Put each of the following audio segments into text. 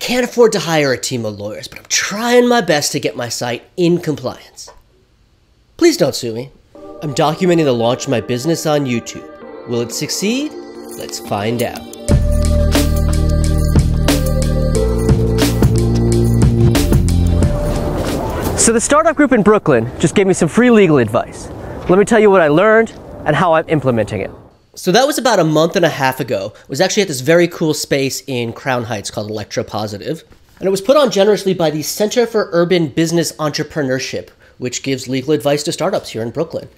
can't afford to hire a team of lawyers, but I'm trying my best to get my site in compliance. Please don't sue me. I'm documenting the launch of my business on YouTube. Will it succeed? Let's find out. So the startup group in Brooklyn just gave me some free legal advice. Let me tell you what I learned and how I'm implementing it. So that was about a month and a half ago. It was actually at this very cool space in Crown Heights called Electropositive. And it was put on generously by the Center for Urban Business Entrepreneurship, which gives legal advice to startups here in Brooklyn.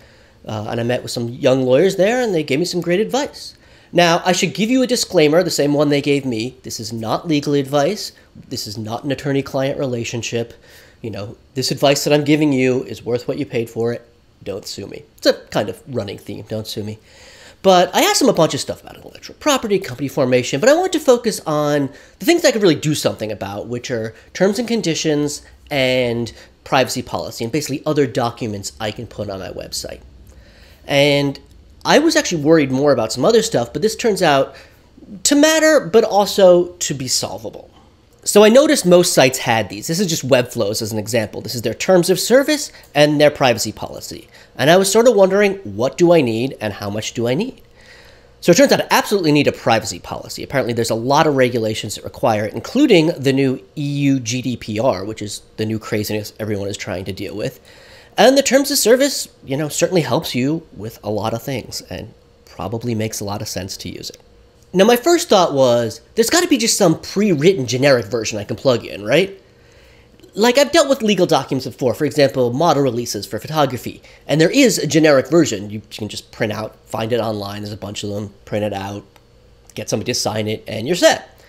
And I met with some young lawyers there, and they gave me some great advice. Now, I should give you a disclaimer, the same one they gave me. This is not legal advice. This is not an attorney-client relationship. You know, this advice that I'm giving you is worth what you paid for it. Don't sue me. It's a kind of running theme, don't sue me. But I asked them a bunch of stuff about intellectual property, company formation, but I want to focus on the things I could really do something about, which are terms and conditions and privacy policy, and basically other documents I can put on my website. And I was actually worried more about some other stuff, but this turns out to matter, but also to be solvable. So I noticed most sites had these. This is just Webflows as an example. This is their terms of service and their privacy policy. And I was sort of wondering, what do I need and how much do I need? So it turns out I absolutely need a privacy policy. Apparently there's a lot of regulations that require it, including the new EU GDPR, which is the new craziness everyone is trying to deal with. And the terms of service, you know, certainly helps you with a lot of things and probably makes a lot of sense to use it. Now, my first thought was, there's got to be just some pre-written generic version I can plug in, right? Like, I've dealt with legal documents before, for example, model releases for photography, and there is a generic version. You can just print out, find it online, there's a bunch of them, print it out, get somebody to sign it, and you're set.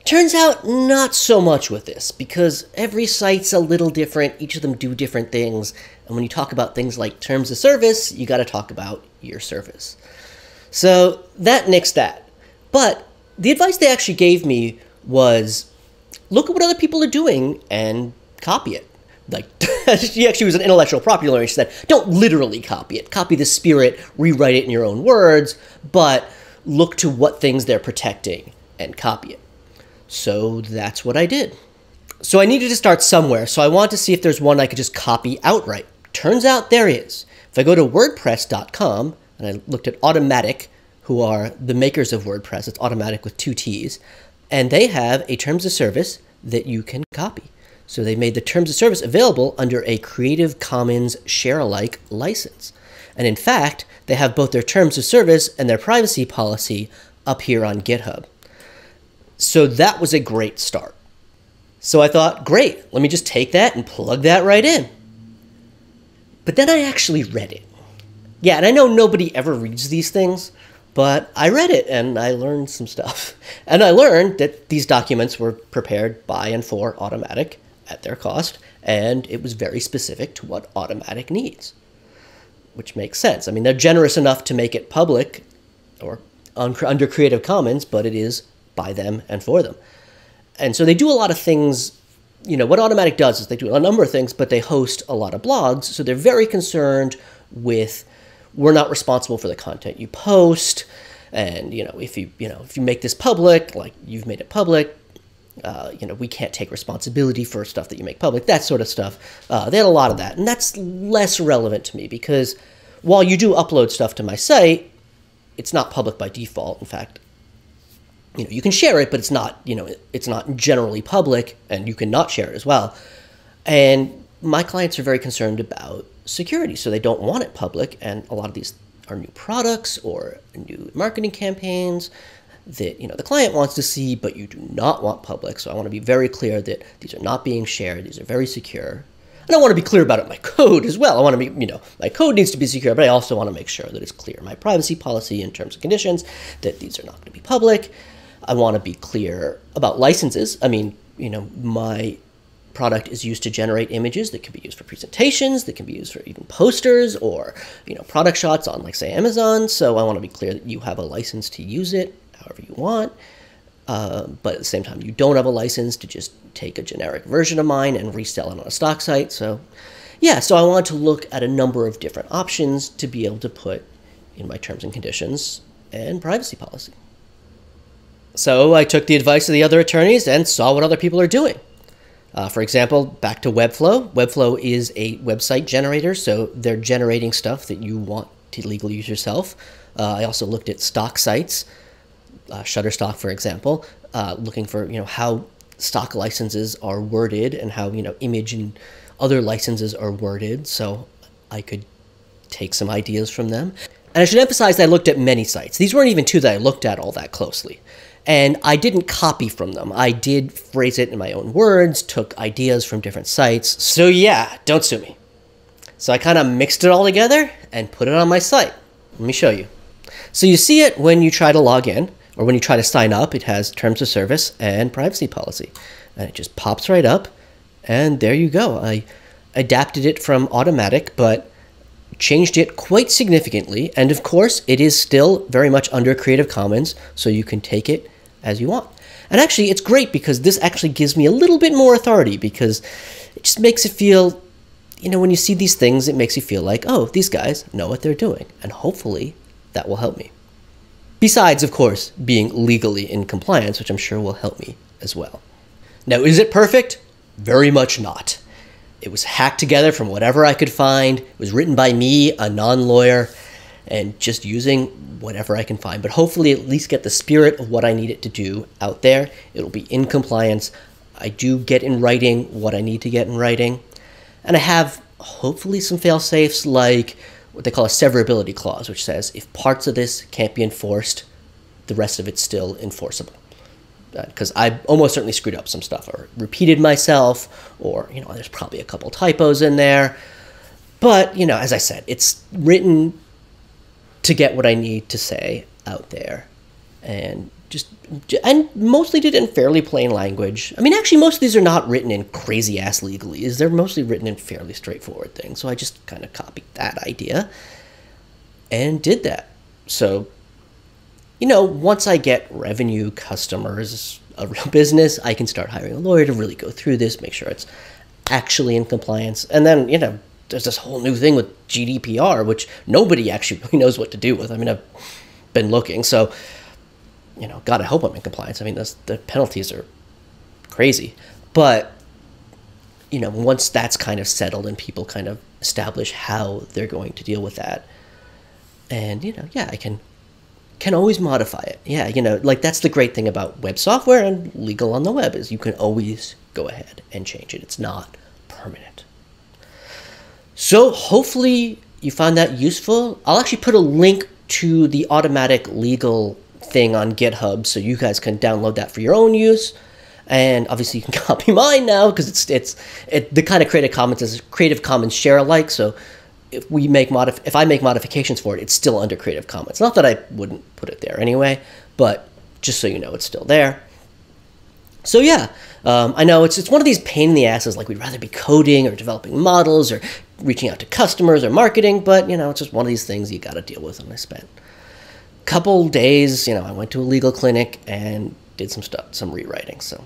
Turns out, not so much with this, because every site's a little different, each of them do different things, and when you talk about things like terms of service, you got to talk about your service. So that nixed that. But the advice they actually gave me was, look at what other people are doing and copy it. Like, she actually was an intellectual property lawyer. She said, don't literally copy it. Copy the spirit, rewrite it in your own words, but look to what things they're protecting and copy it. So that's what I did. So I needed to start somewhere, so I wanted to see if there's one I could just copy outright. Turns out there is. If I go to WordPress.com, and I looked at Automattic, who are the makers of WordPress. It's Automattic with 2 T's. And they have a terms of service that you can copy. So they made the terms of service available under a Creative Commons share-alike license. And in fact, they have both their terms of service and their privacy policy up here on GitHub. So that was a great start. So I thought, great, let me just take that and plug that right in. But then I actually read it. Yeah, and I know nobody ever reads these things, but I read it and I learned some stuff. And I learned that these documents were prepared by and for Automattic at their cost, and it was very specific to what Automattic needs, which makes sense. I mean, they're generous enough to make it public or under Creative Commons, but it is by them and for them. And so they do a lot of things. You know, what Automattic does is they do a number of things, but they host a lot of blogs, so they're very concerned with, we're not responsible for the content you post, and if you make this public, like you've made it public, we can't take responsibility for stuff that you make public, that sort of stuff. They had a lot of that, and that's less relevant to me because while you do upload stuff to my site, it's not public by default. In fact, you can share it, but it's not generally public, and you can not share it as well. And my clients are very concerned about security, so they don't want it public, and a lot of these are new products or new marketing campaigns that the client wants to see, but you do not want public. So I want to be very clear that these are not being shared, these are very secure. And I want to be clear about it in my code as well. I want to be, my code needs to be secure, but I also want to make sure that it's clear in my privacy policy and terms and conditions that these are not going to be public. I want to be clear about licenses. I mean, my product is used to generate images that can be used for presentations, that can be used for even posters or, product shots on, like, say, Amazon. So I want to be clear that you have a license to use it however you want. But at the same time, you don't have a license to just take a generic version of mine and resell it on a stock site. So yeah, so I want to look at a number of different options to be able to put in my terms and conditions and privacy policy. So I took the advice of the other attorneys and saw what other people are doing. For example, back to Webflow. Webflow is a website generator, so they're generating stuff that you want to legally use yourself. I also looked at stock sites, Shutterstock, for example, looking for how stock licenses are worded and how image and other licenses are worded, so I could take some ideas from them. And I should emphasize that I looked at many sites. These weren't even two that I looked at all that closely. And I didn't copy from them. I did phrase it in my own words, took ideas from different sites. So yeah, don't sue me. So I kind of mixed it all together and put it on my site. Let me show you. So you see it when you try to log in, or when you try to sign up. It has terms of service and privacy policy. And it just pops right up, and there you go. I adapted it from Automatic, but changed it quite significantly. And of course, it is still very much under Creative Commons, so you can take it as you want. And actually, it's great because this actually gives me a little bit more authority, because it just makes it feel, when you see these things, it makes you feel like, oh, these guys know what they're doing. And hopefully that will help me. Besides, of course, being legally in compliance, which I'm sure will help me as well. Now, is it perfect? Very much not. It was hacked together from whatever I could find. It was written by me, a non-lawyer, and just using whatever I can find. But hopefully at least get the spirit of what I need it to do out there. It'll be in compliance. I do get in writing what I need to get in writing. And I have hopefully some fail-safes, like what they call a severability clause, which says if parts of this can't be enforced, the rest of it's still enforceable. Because I almost certainly screwed up some stuff, or repeated myself, or there's probably a couple typos in there. But as I said, it's written to get what I need to say out there, and mostly did it in fairly plain language. I mean, actually, most of these are not written in crazy ass legalese. They're mostly written in fairly straightforward things. So I just kind of copied that idea and did that. So, once I get revenue, customers, a real business, I can start hiring a lawyer to really go through this, make sure it's actually in compliance. And then, there's this whole new thing with GDPR, which nobody actually really knows what to do with. I mean, I've been looking, so, God, I hope I'm in compliance. I mean, the penalties are crazy. But, once that's kind of settled and people kind of establish how they're going to deal with that, and, yeah, I can always modify it. Yeah, like that's the great thing about web software and legal on the web, is you can always go ahead and change it. It's not permanent. So hopefully you found that useful. I'll actually put a link to the Automatic legal thing on GitHub, so you guys can download that for your own use. And obviously you can copy mine now, because it's the kind of Creative Commons is Creative Commons share alike. So if I make modifications for it, it's still under Creative Commons. Not that I wouldn't put it there anyway, but just so you know, it's still there. So yeah, I know it's one of these pain in the asses, like we'd rather be coding or developing models or reaching out to customers or marketing, but it's just one of these things you got to deal with. And I spent a couple days, I went to a legal clinic and did some rewriting. So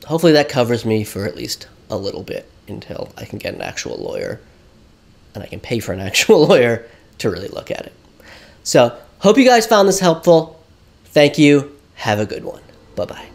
hopefully that covers me for at least a little bit until I can get an actual lawyer, and I can pay for an actual lawyer to really look at it. So hope you guys found this helpful. Thank you. Have a good one. Bye-bye.